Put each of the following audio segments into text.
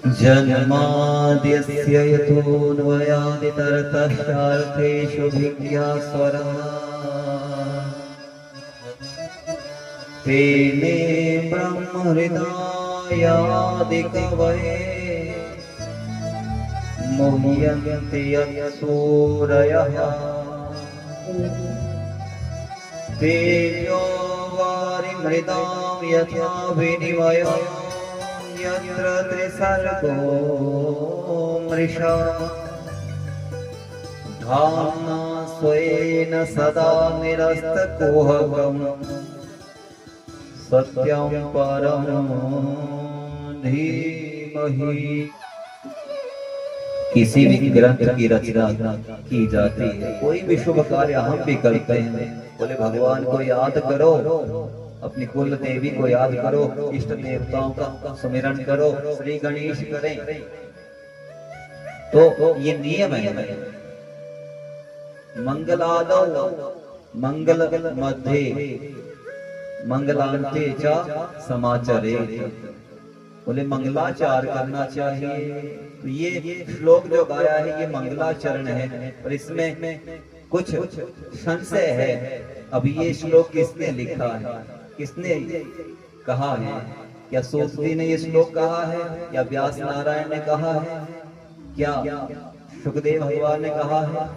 जन्माद्यस्य यतोऽन्वयादितरतश्चार्थेषु भिज्ञास्वरः तेने ब्रह्महृदायादिकवये मुह्यन्ति यत्सूरयः तेजो वारिमृदां यथा विनिमयो यत्र त्रिसर्गो मृषा धाम्ना स्वेन सदा निरस्तकुहकम् सत्यं परं धीमहि। किसी भी ग्रंथ की रचना की जाती है, कोई भी शुभ कार्य हम भी करते हैं, बोले भगवान को याद करो, अपनी कुल देवी को याद करो, इष्ट देवताओं का सुमिरन करो, श्री गणेश करें, तो ये नियम है। मंगलादौ मंगल मध्ये मंगलांते च समाचरे, बोले मंगलाचार करना चाहिए। तो ये श्लोक जो गाया है ये मंगलाचरण है, और इसमें कुछ संशय है। अब ये श्लोक किसने लिखा है, किसने कहा है? क्या सूतजी ने ये श्लोक कहा है, या व्यास नारायण ने कहा है, क्या सुखदेव भगवान ने कहा है?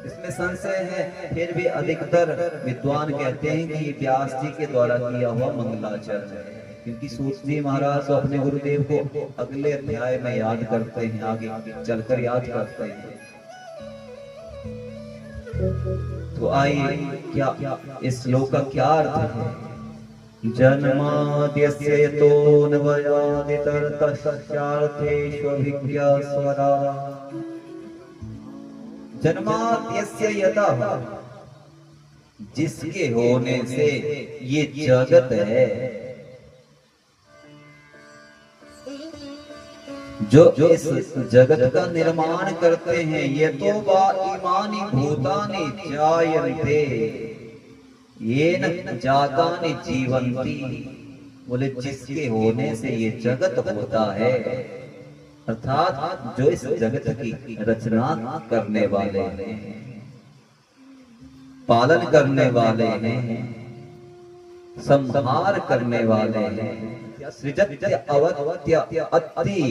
इसमें संशय है। फिर भी अधिकतर विद्वान कहते हैं कि ये व्यास जी के द्वारा किया हुआ मंगलाचरण है, क्योंकि सूतजी महाराज तो अपने गुरुदेव को अगले अध्याय में याद करते हैं, आगे चलकर याद करते हैं। तो आइए, क्या इस श्लोक का क्या अर्थ है? जन्माद्यस्य यतोऽन्वयादितरतश्चार्थेष्वभिज्ञास्वरा, जन्माद्यस्य यतः, जिसके होने से ये जगत है, जो इस जगत का निर्माण करते हैं, ये तो वा इमानि भूतानि जायन्ते येन जातानि जीवन्ति, बोले जिसके होने से ये जगत होता है, अर्थात जो इस जगत की रचना करने वाले हैं, पालन करने वाले हैं, संहार करने वाले हैं, सृजत्य अवत्य अति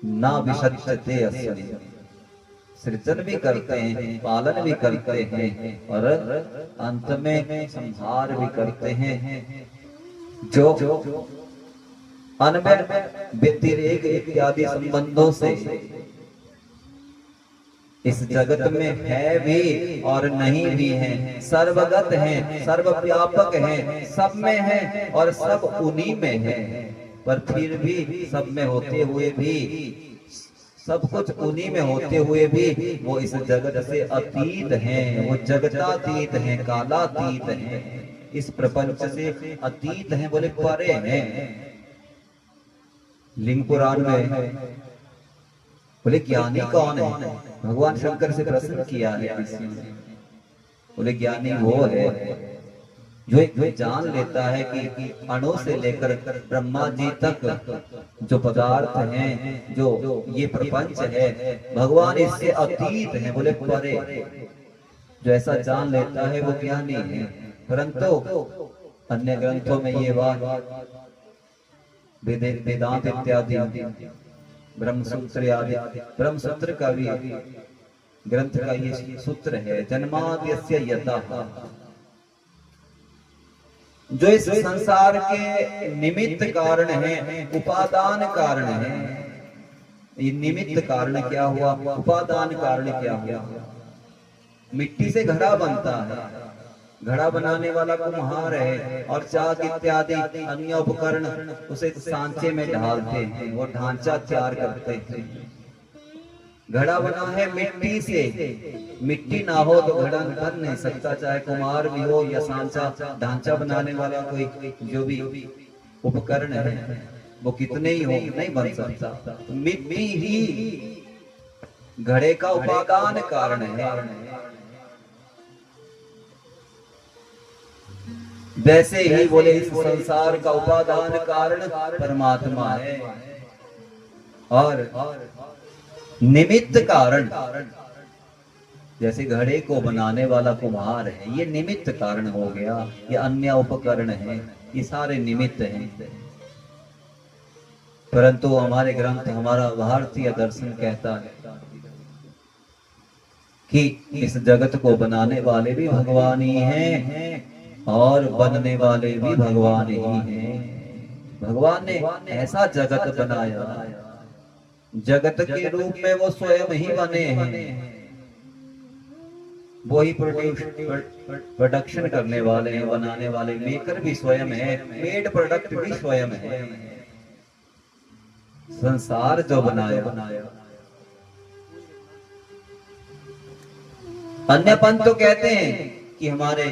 ना विशत्यते अस्मि, सृजन भी करते हैं, पालन भी करते हैं, और अंत में संहार भी करते हैं। जो अनबन व्यतिरेक इत्यादि संबंधों से इस जगत में है भी और नहीं भी है, सर्वगत है, सर्वव्यापक है, सब में है और सब उन्हीं में है, पर फिर भी सब में होते हुए भी, सब कुछ उन्हीं में होते हुए भी वो इस जगत से अतीत हैं, वो जगतातीत हैं, कालातीत हैं, इस प्रपंच से अतीत हैं, बोले परे हैं। लिंग पुराण में बोले ज्ञानी कौन है? भगवान शंकर से प्रश्न किया है किसी ने, बोले ज्ञानी वो है जो जान लेता है कि अणु से लेकर ब्रह्मा जी तक जो पदार्थ हैं, जो ये प्रपंच है, भगवान इससे अतीत है, बोले परे। जो ऐसा जान लेता है वो ज्ञानी है। परंतु अन्य ग्रंथों में ये बात, वेदांत इत्यादि, ब्रह्मसूत्र आदि, ब्रह्मसूत्र का भी ग्रंथ का ये सूत्र है, जन्माद्यस्य यतः, जो इस संसार के निमित्त कारण है, उपादान कारण है। ये निमित्त कारण क्या हुआ, उपादान कारण क्या हुआ? मिट्टी से घड़ा बनता है, घड़ा बनाने वाला कुम्हार है, और चाक इत्यादि अन्य उपकरण उसे सांचे में डालते हैं, वो ढांचा तैयार करते हैं। घड़ा बना है मिट्टी से, मिट्टी ना हो तो घड़ा बन नहीं सकता, चाहे कुम्हार भी हो या सांचा ढांचा बनाने वाला कोई जो भी उपकरण है, वो कितने ही हो नहीं बन सकता। मिट्टी ही घड़े का उपादान कारण है। वैसे ही बोले इस संसार का उपादान कारण परमात्मा है। और निमित्त कारण, जैसे घड़े को बनाने वाला कुम्हार है, ये निमित्त कारण हो गया, ये अन्य उपकरण है, ये सारे निमित्त हैं। परंतु हमारे ग्रंथ, हमारा भारतीय दर्शन कहता है कि इस जगत को बनाने वाले भी भगवान ही हैं और बनने वाले भी भगवान ही हैं। भगवान ने ऐसा जगत बनाया, जगत के रूप में वो स्वयं ही बने हैं, वही प्रोडक्शन करने वाले हैं, बनाने वाले, मेकर भी स्वयं है, मेड प्रोडक्ट भी स्वयं है। संसार जो बनाया, अन्य पंथ तो कहते हैं कि हमारे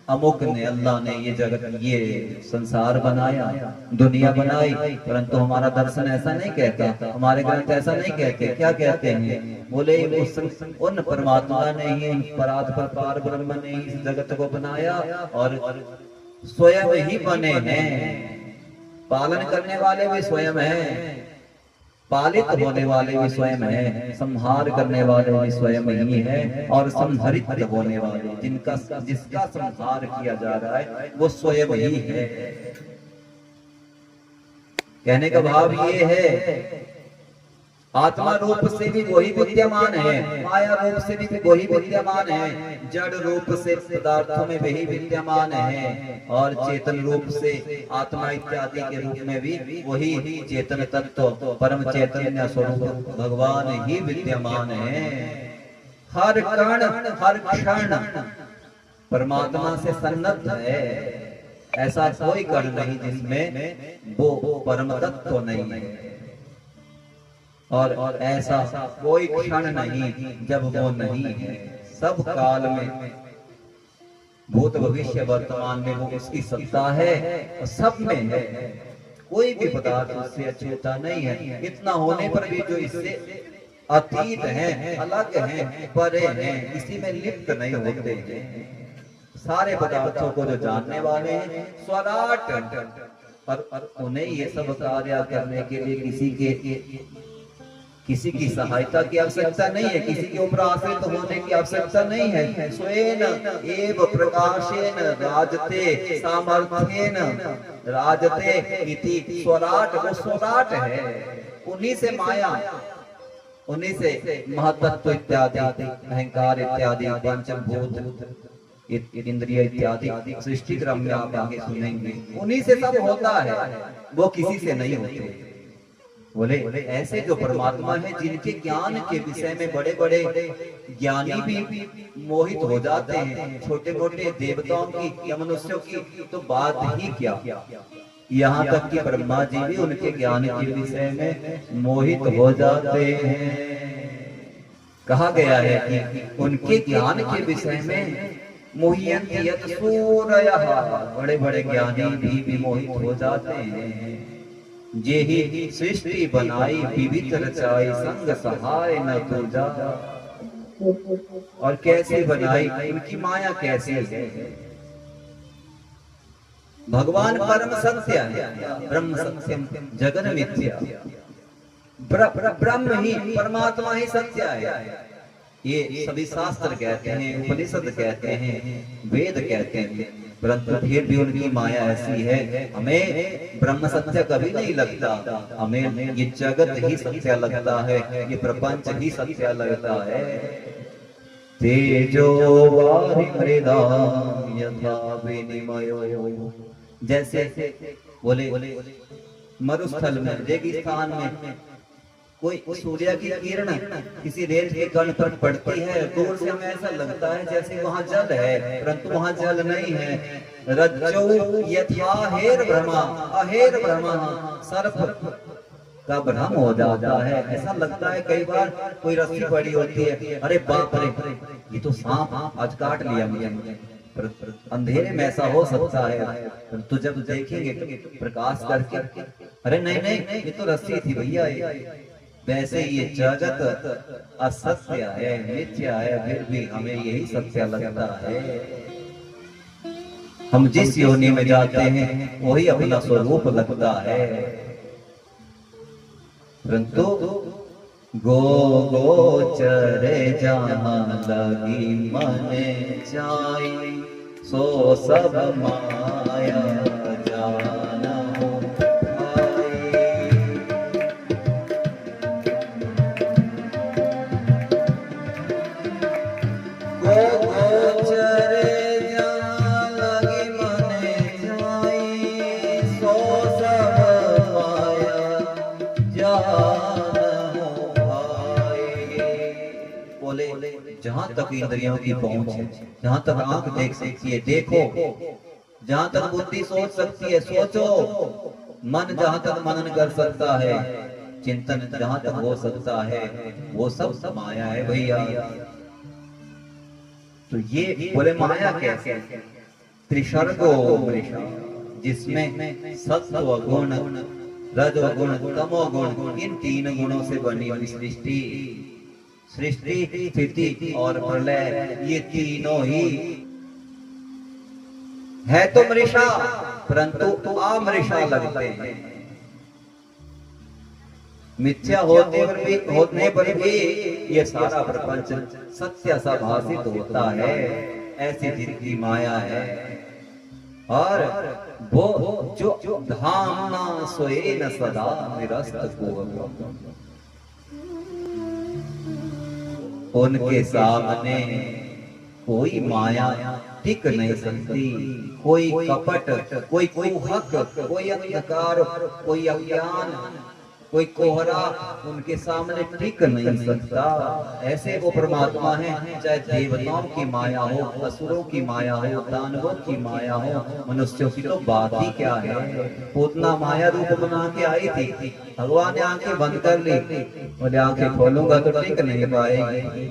अमुक ने, अल्लाह ने ये जगत, ये संसार बनाया, दुनिया बनाई, परंतु हमारा दर्शन ऐसा नहीं कहता, हमारे ग्रंथ ऐसा नहीं कहते। क्या कहते हैं? बोले उन परमात्मा ने ही, पार ब्रह्म ने इस जगत को बनाया और स्वयं ही बने हैं, पालन करने वाले भी स्वयं हैं, पालित होने वाले भी स्वयं है, संहार करने वाले भी स्वयं ही है, और संहरित होने वाले, जिसका संहार किया जा रहा है वो स्वयं ही है। कहने का भाव ये है, आत्मा रूप से भी वही विद्यमान है, माया रूप से भी वही विद्यमान है, जड़ रूप से पदार्थों में वही विद्यमान है, और चेतन रूप से आत्मा इत्यादि के रूप में भी वही चेतन तत्व, परम चैतन्य स्वरूप भगवान ही विद्यमान है। हर कण हर क्षण परमात्मा से सन्नद्ध है, ऐसा कोई कण नहीं जिसमें वो परम तत्व नहीं है, और ऐसा कोई क्षण नहीं जब वो नहीं है। सब काल में, भूत भविष्य वर्तमान में वो उसकी सत्ता है, और सब में है, कोई भी पदार्थ उससे अछूता नहीं है। इतना होने पर भी जो इससे अतीत है, अलग है, परे हैं, इसी में लिप्त नहीं होते हैं। सारे पदार्थों को जो जानने वाले हैं, स्वराट, और उन्हें ये सब कार्य करने के लिए किसी की सहायता की आवश्यकता नहीं है, किसी के ऊपर आश्रित होने की आवश्यकता नहीं है। स्वयं एव प्रकाशेन राजते सामर्थ्येन राजते इति स्वराट, वो स्वराट है, उन्हीं से माया, उन्हीं से महत्त्व इत्यादि, अहंकार इत्यादि, पंचभूत, इंद्रिय इत्यादि सृष्टि क्रम में आप आगे सुनेंगे, उन्हीं से सब होता है, वो किसी से नहीं होते। बोले ऐसे जो परमात्मा है, जिनके ज्ञान के विषय में बड़े बड़े ज्ञानी भी मोहित हो जाते हैं, छोटे मोटे देवताओं की या मनुष्यों की तो बात ही क्या, यहाँ तक कि ब्रह्मा जी भी उनके ज्ञान के विषय में मोहित हो जाते हैं। कहा गया है कि उनके ज्ञान के विषय में मोहियन्ति यत् सूरयः, बड़े बड़े ज्ञानी भी मोहित हो जाते हैं। जे ही सृष्टि बनाई विविध रचाई, संग सहाय न तुजा। और कैसे बनाई, उनकी माया कैसी है। भगवान परम सत्य है, ब्रह्म सत्यम जगन मिथ्या, ब्रह्म ही, परमात्मा ही सत्य है। ये सभी शास्त्र कहते हैं, उपनिषद कहते हैं, वेद कहते हैं, परंतु फिर भी उनकी माया ऐसी है, हमें ब्रह्म सत्य कभी नहीं लगता, हमें ये जगत ही सत्य लगता है, ये प्रपंच ही सत्य लगता है। तेजो वारिमृदां यथा विनिमयो, जैसे बोले मरुस्थल में, रेगिस्तान में कोई सूर्य की किरण किसी रेत के कण पर पड़ती है, दूर से हमें ऐसा लगता है जैसे वहां जल है, परंतु वहां जल नहीं है। रज्जो यथा हेर भ्रमा अहेर भ्रमा, सर्प का भ्रम हो जाता है, ऐसा लगता है कई बार कोई रस्सी पड़ी होती है, अरे बाप रे ये तो सांप आज काट लिया मुझे, अंधेरे में ऐसा हो सकता है, परंतु जब देखेंगे प्रकाश करके, अरे नहीं नहीं ये तो रस्सी थी भैया। वैसे ये जगत असत्य है, मिथ्या है, फिर भी हमें यही सत्य लगता है। हम जिस योनि में जाते हैं वही अपना स्वरूप लगता है। परंतु गोचर जहाँ लगी मन जाई, सो सब माया जानहु भाई। गोचर जहाँ लगी मन जाई, सो सब माया जानहु भाई। बोले जहां तक इंद्रियों की पहुंच है, जहां तक आंख देख सकती है देखो, जहां तक बुद्धि सोच सकती है सोचो, मन जहां तक मनन कर सकता है, चिंतन जहां तक हो सकता है, वो सब माया है भैया। तो ये बोले माया कैसे? त्रिसर्गो मृषा, जिसमें सत्व गुण, रजो गुण, तमो गुण, इन तीन गुणों से बनी हुई सृष्टि, सृष्टि स्थिति और प्रलय, ये तीनों ही है तो मृषा, परंतु अमृषा लगते हैं। मिथ्या होने पर भी ये सारा प्रपंच सत्य सा भाषित होता है, ऐसी जिनकी माया है। और वो जो धामना सोए न सदा निरस्त को, उनके सामने कोई माया टिक नहीं सकती, कोई कपट, कोई कुहक, कोई अंधकार, कोई अज्ञान, कोई कोहरा उनके सामने टिक नहीं सकता। ऐसे वो परमात्मा है, चाहे देवताओं की माया हो, असुरों की माया हो, दानवों की माया हो, मनुष्यों की तो बात ही क्या है। पूतना माया रूप बना के आई थी, भगवान ने आंखें बंद कर ली, बोले आंखें खोलूंगा तो टिक नहीं पाएगी।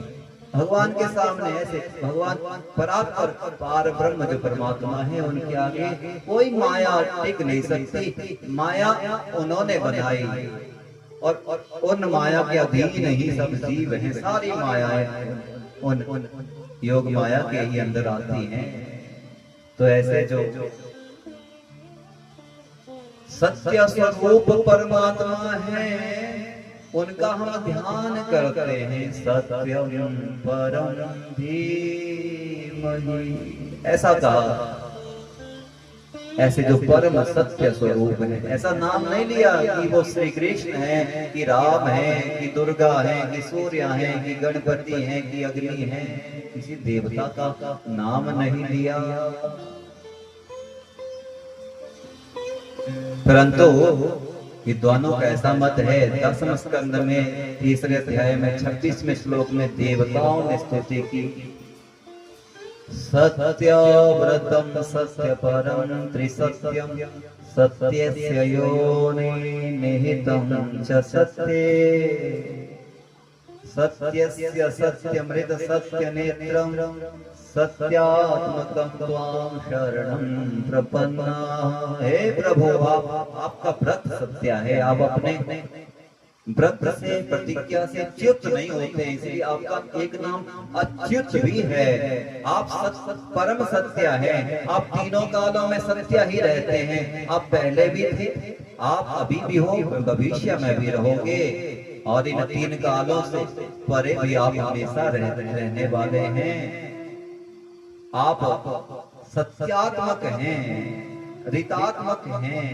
भगवान के सामने ऐसे भगवान परात्पर पार ब्रह्म जो परमात्मा है, उनके आगे कोई माया टिक नहीं सकती। माया उन्होंने बनाई और उन माया के अधीन ही सब जीव हैं। सारी मायाएं उन योग माया के ही अंदर आती हैं। तो ऐसे जो सत्य स्वरूप परमात्मा है, उनका हम ध्यान करते हैं। सत्यम परम धीमहि, ऐसा कहा। ऐसे जो परम सत्य स्वरूप है, ऐसा नाम नहीं लिया कि वो श्री कृष्ण है, कि राम है, कि दुर्गा है, कि सूर्य है, कि गणपति है, कि अग्नि है। किसी देवता का नाम नहीं लिया। परंतु विद्वानों का ऐसा मत है, 10वें स्कंद में 3रे अध्याय में 26वें श्लोक में देवताओं ने स्तुति की। सत्यव्रतम सत्य परम त्रिसत्यम, सत्यस्य योनि निहितं च सत्ये, सत्यस्य सत्यमृत सत्यनेत्रं, सत्यात्मकं त्वां शरणं प्रपन्ना। हे प्रभु, आपका व्रत सत्य है, आप अपने व्रत से प्रतिज्ञा से च्युत नहीं होते, इसलिए आपका एक नाम अच्युत भी है। आप परम सत्य है, आप तीनों कालों में सत्य ही रहते हैं। आप पहले भी थे, आप अभी भी हो, भविष्य में भी रहोगे, और इन 3 कालों से परे भी आप हमेशा रहने वाले हैं। आप सत्यात्मक हैं, ऋतात्मक हैं।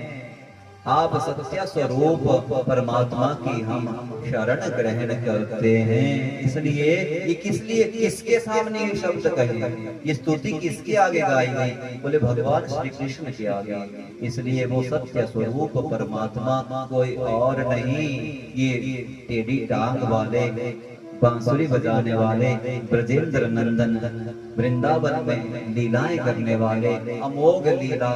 आप सत्य स्वरूप परमात्मा की हम शरण ग्रहण करते हैं। इसलिए ये किसके सामने ये शब्द कहे, ये स्तुति किसके आगे गाई गई? बोले भगवान श्री कृष्ण के आगे। इसलिए वो सत्य स्वरूप परमात्मा कोई और नहीं, ये टेढ़ी टांग वाले, बांसुरी बजाने वाले, ब्रजेंद्र नंदन, वृंदावन में लीलाएं करने वाले, अमोघ लीला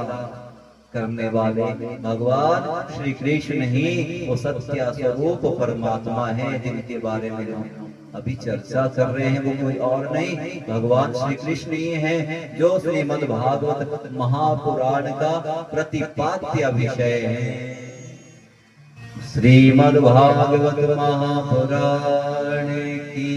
करने वाले भगवान श्री कृष्ण ही वो सत्य स्वरूप परमात्मा है, जिनके बारे में हम अभी चर्चा कर रहे हैं। वो कोई और नहीं, भगवान श्री कृष्ण ही हैं, जो श्रीमद् भागवत महापुराण का प्रतिपाद्य विषय है। श्रीमद् भागवत महापुराण की